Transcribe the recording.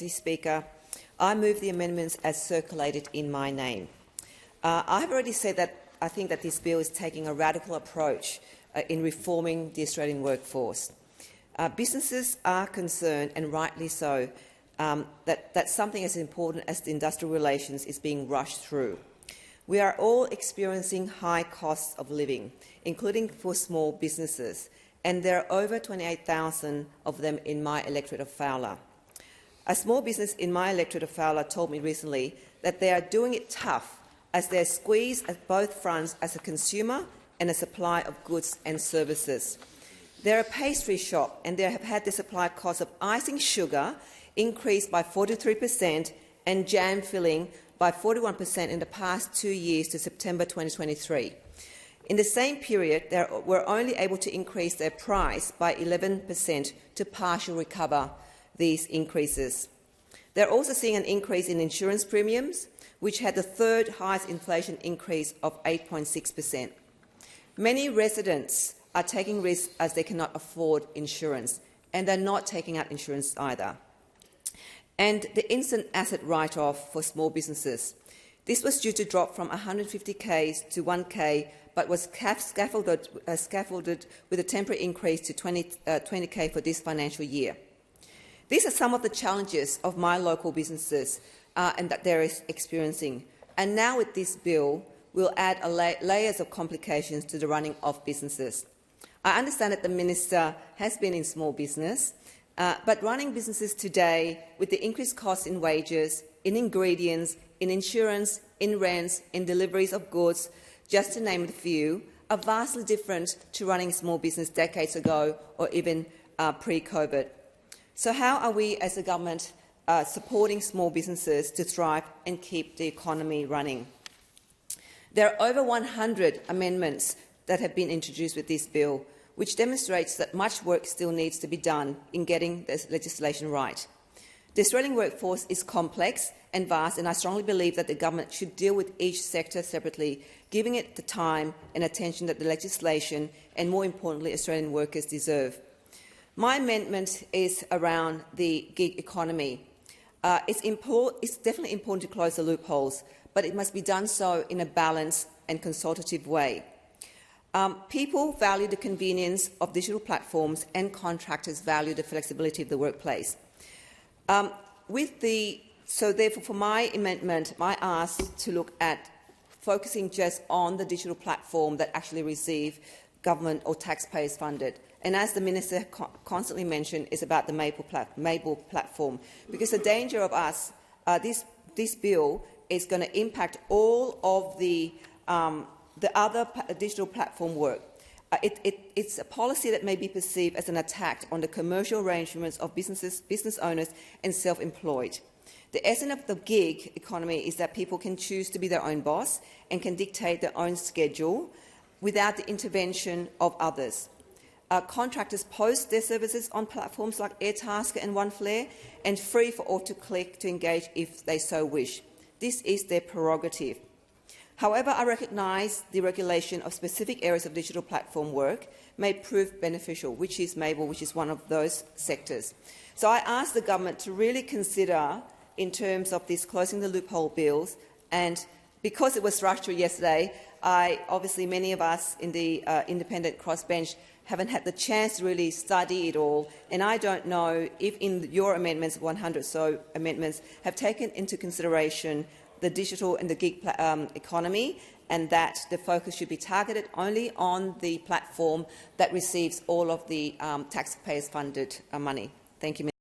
Deputy Speaker, I move the amendments as circulated in my name. I have already said that I think that this bill is taking a radical approach in reforming the Australian workforce. Businesses are concerned, and rightly so, that something as important as the industrial relations is being rushed through. We are all experiencing high costs of living, including for small businesses, and there are over 28,000 of them in my electorate of Fowler. A small business in my electorate of Fowler told me recently that they are doing it tough as they are squeezed at both fronts as a consumer and a supplier of goods and services. They're a pastry shop and they have had the supply cost of icing sugar increased by 43% and jam filling by 41% in the past 2 years to September 2023. In the same period, they were only able to increase their price by 11% to partially recover these increases. They're also seeing an increase in insurance premiums, which had the third highest inflation increase of 8.6%. Many residents are taking risks as they cannot afford insurance, and they're not taking out insurance either. And the instant asset write-off for small businesses. This was due to drop from 150K to 1K, but was scaffolded with a temporary increase to 20K for this financial year. These are some of the challenges of my local businesses and that they're experiencing. And now with this bill, we'll add layers of complications to the running of businesses. I understand that the Minister has been in small business, but running businesses today with the increased costs in wages, in ingredients, in insurance, in rents, in deliveries of goods, just to name a few, are vastly different to running a small business decades ago or even pre-COVID. So how are we as a government supporting small businesses to thrive and keep the economy running? There are over 100 amendments that have been introduced with this bill, which demonstrates that much work still needs to be done in getting this legislation right. The Australian workforce is complex and vast, and I strongly believe that the government should deal with each sector separately, giving it the time and attention that the legislation and, more importantly, Australian workers deserve. My amendment is around the gig economy. It's definitely important to close the loopholes, but it must be done so in a balanced and consultative way. People value the convenience of digital platforms and contractors value the flexibility of the workplace. So therefore, for my amendment, my ask to look at focusing just on the digital platform that actually receive government or taxpayers funded. And as the Minister constantly mentioned, is about the Maple platform, because the danger of us, this bill is going to impact all of the other digital platform work. It's a policy that may be perceived as an attack on the commercial arrangements of business owners and self-employed. The essence of the gig economy is that people can choose to be their own boss and can dictate their own schedule without the intervention of others. Contractors post their services on platforms like Airtasker and OneFlare, and free for all to click to engage if they so wish. This is their prerogative. However, I recognise the regulation of specific areas of digital platform work may prove beneficial, which is Mabel, which is one of those sectors. So I ask the government to really consider, in terms of this closing the loophole bills, and because it was rushed through yesterday, obviously many of us in the independent crossbench haven't had the chance to really study it all, and I don't know if in your amendments, 100 or so amendments, have taken into consideration the digital and the gig economy, and that the focus should be targeted only on the platform that receives all of the taxpayers-funded money. Thank you, Minister.